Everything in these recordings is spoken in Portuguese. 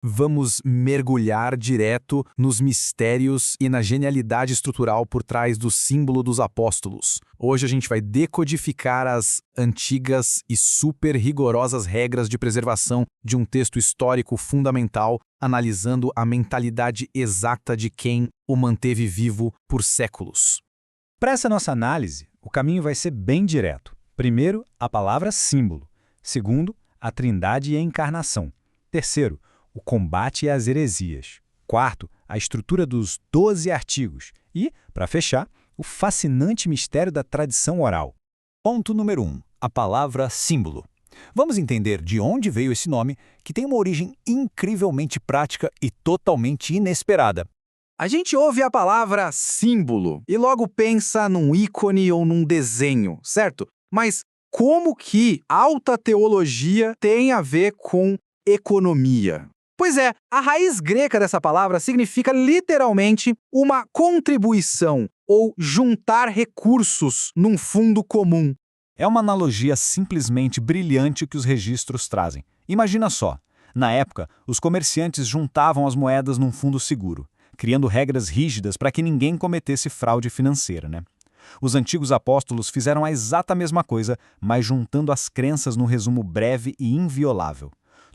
Vamos mergulhar direto nos mistérios e na genialidade estrutural por trás do símbolo dos apóstolos. Hoje a gente vai decodificar as antigas e super rigorosas regras de preservação de um texto histórico fundamental, analisando a mentalidade exata de quem o manteve vivo por séculos. Para essa nossa análise, o caminho vai ser bem direto. Primeiro, a palavra símbolo. Segundo, a trindade e a encarnação. Terceiro, o combate às heresias. Quarto, a estrutura dos 12 artigos. E, para fechar, o fascinante mistério da tradição oral. Ponto número 1. A palavra símbolo. Vamos entender de onde veio esse nome, que tem uma origem incrivelmente prática e totalmente inesperada. A gente ouve a palavra símbolo e logo pensa num ícone ou num desenho, certo? Mas como que alta teologia tem a ver com economia? Pois é, a raiz grega dessa palavra significa literalmente uma contribuição ou juntar recursos num fundo comum. É uma analogia simplesmente brilhante que os registros trazem. Imagina só, na época, os comerciantes juntavam as moedas num fundo seguro, criando regras rígidas para que ninguém cometesse fraude financeira, né? Os antigos apóstolos fizeram a exata mesma coisa, mas juntando as crenças num resumo breve e inviolável.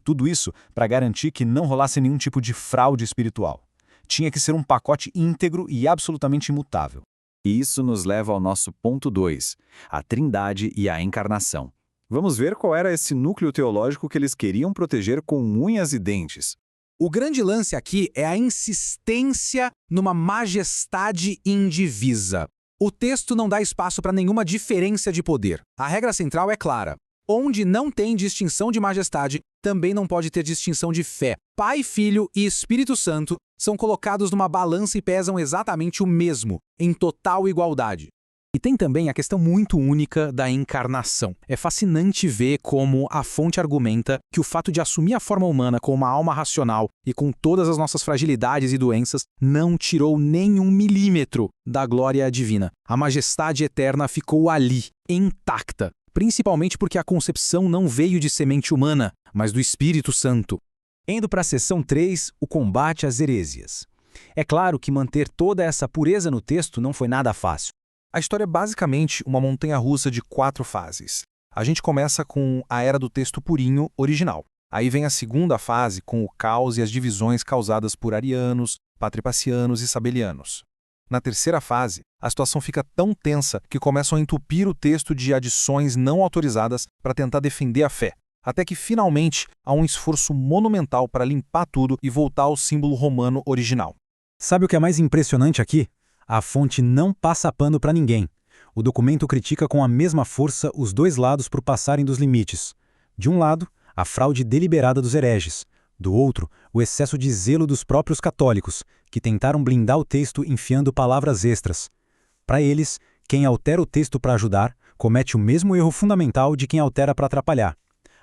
Tudo isso para garantir que não rolasse nenhum tipo de fraude espiritual. Tinha que ser um pacote íntegro e absolutamente imutável. E isso nos leva ao nosso ponto 2, a trindade e a encarnação. Vamos ver qual era esse núcleo teológico que eles queriam proteger com unhas e dentes. O grande lance aqui é a insistência numa majestade indivisa. O texto não dá espaço para nenhuma diferença de poder. A regra central é clara. Onde não tem distinção de majestade, também não pode ter distinção de fé. Pai, Filho e Espírito Santo são colocados numa balança e pesam exatamente o mesmo, em total igualdade. E tem também a questão muito única da encarnação. É fascinante ver como a fonte argumenta que o fato de assumir a forma humana com uma alma racional e com todas as nossas fragilidades e doenças não tirou nem 1 milímetro da glória divina. A majestade eterna ficou ali, intacta. Principalmente porque a concepção não veio de semente humana, mas do Espírito Santo. Indo para a seção 3, o combate às heresias. É claro que manter toda essa pureza no texto não foi nada fácil. A história é basicamente uma montanha-russa de 4 fases. A gente começa com a era do texto purinho original. Aí vem a segunda fase com o caos e as divisões causadas por arianos, patripacianos e sabelianos. Na terceira fase, a situação fica tão tensa que começam a entupir o texto de adições não autorizadas para tentar defender a fé, até que finalmente há um esforço monumental para limpar tudo e voltar ao símbolo romano original. Sabe o que é mais impressionante aqui? A fonte não passa pano para ninguém. O documento critica com a mesma força os dois lados por passarem dos limites. De um lado, a fraude deliberada dos hereges. Do outro, o excesso de zelo dos próprios católicos, que tentaram blindar o texto enfiando palavras extras. Para eles, quem altera o texto para ajudar, comete o mesmo erro fundamental de quem altera para atrapalhar.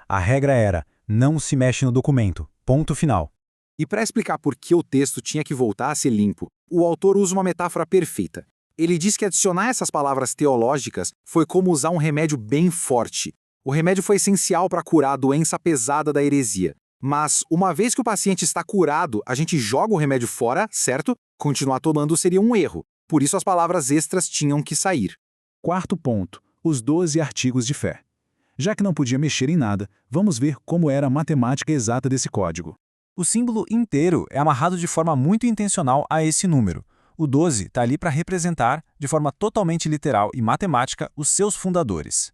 A regra era, não se mexe no documento. Ponto final. E para explicar por que o texto tinha que voltar a ser limpo, o autor usa uma metáfora perfeita. Ele diz que adicionar essas palavras teológicas foi como usar um remédio bem forte. O remédio foi essencial para curar a doença pesada da heresia. Mas, uma vez que o paciente está curado, a gente joga o remédio fora, certo? Continuar tomando seria um erro. Por isso as palavras extras tinham que sair. Quarto ponto, os 12 artigos de fé. Já que não podia mexer em nada, vamos ver como era a matemática exata desse código. O símbolo inteiro é amarrado de forma muito intencional a esse número. O 12 está ali para representar, de forma totalmente literal e matemática, os seus fundadores.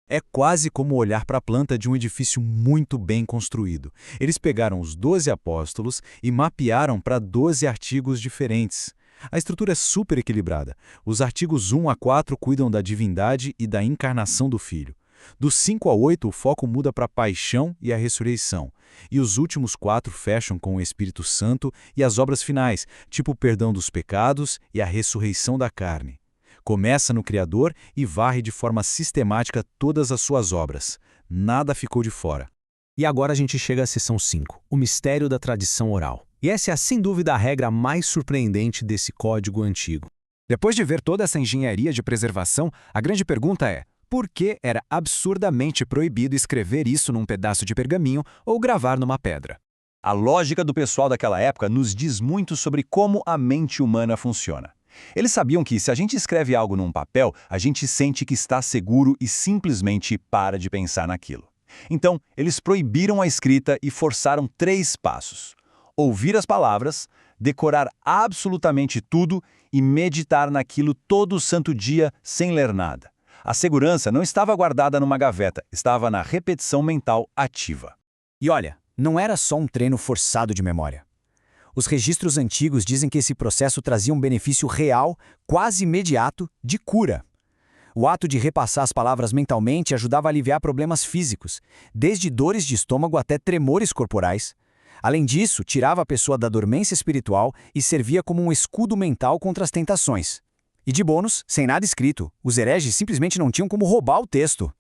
É quase como olhar para a planta de um edifício muito bem construído. Eles pegaram os 12 apóstolos e mapearam para 12 artigos diferentes. A estrutura é super equilibrada. Os artigos 1 a 4 cuidam da divindade e da encarnação do Filho. Do 5 a 8, o foco muda para a paixão e a ressurreição. E os últimos 4 fecham com o Espírito Santo e as obras finais, tipo o perdão dos pecados e a ressurreição da carne. Começa no Criador e varre de forma sistemática todas as suas obras. Nada ficou de fora. E agora a gente chega à seção 5, o mistério da tradição oral. E essa é, sem dúvida, a regra mais surpreendente desse código antigo. Depois de ver toda essa engenharia de preservação, a grande pergunta é: por que era absurdamente proibido escrever isso num pedaço de pergaminho ou gravar numa pedra? A lógica do pessoal daquela época nos diz muito sobre como a mente humana funciona. Eles sabiam que se a gente escreve algo num papel, a gente sente que está seguro e simplesmente para de pensar naquilo. Então, eles proibiram a escrita e forçaram 3 passos: ouvir as palavras, decorar absolutamente tudo e meditar naquilo todo santo dia sem ler nada. A segurança não estava guardada numa gaveta, estava na repetição mental ativa. E olha, não era só um treino forçado de memória. Os registros antigos dizem que esse processo trazia um benefício real, quase imediato, de cura. O ato de repassar as palavras mentalmente ajudava a aliviar problemas físicos, desde dores de estômago até tremores corporais. Além disso, tirava a pessoa da dormência espiritual e servia como um escudo mental contra as tentações. E de bônus, sem nada escrito, os hereges simplesmente não tinham como roubar o texto.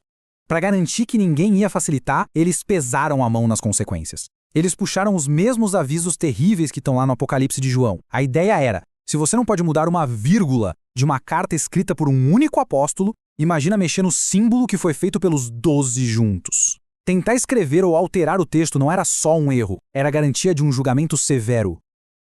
Para garantir que ninguém ia facilitar, eles pesaram a mão nas consequências. Eles puxaram os mesmos avisos terríveis que estão lá no Apocalipse de João. A ideia era, se você não pode mudar uma vírgula de uma carta escrita por um único apóstolo, imagina mexer no símbolo que foi feito pelos 12 juntos. Tentar escrever ou alterar o texto não era só um erro, era garantia de um julgamento severo.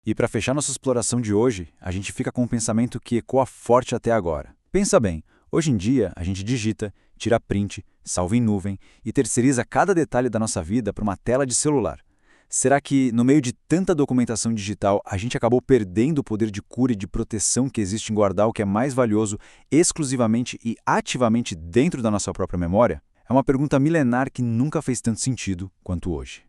E para fechar nossa exploração de hoje, a gente fica com um pensamento que ecoa forte até agora. Pensa bem, hoje em dia a gente digita, tira print, salva em nuvem e terceiriza cada detalhe da nossa vida para uma tela de celular. Será que, no meio de tanta documentação digital, a gente acabou perdendo o poder de cura e de proteção que existe em guardar o que é mais valioso exclusivamente e ativamente dentro da nossa própria memória? É uma pergunta milenar que nunca fez tanto sentido quanto hoje.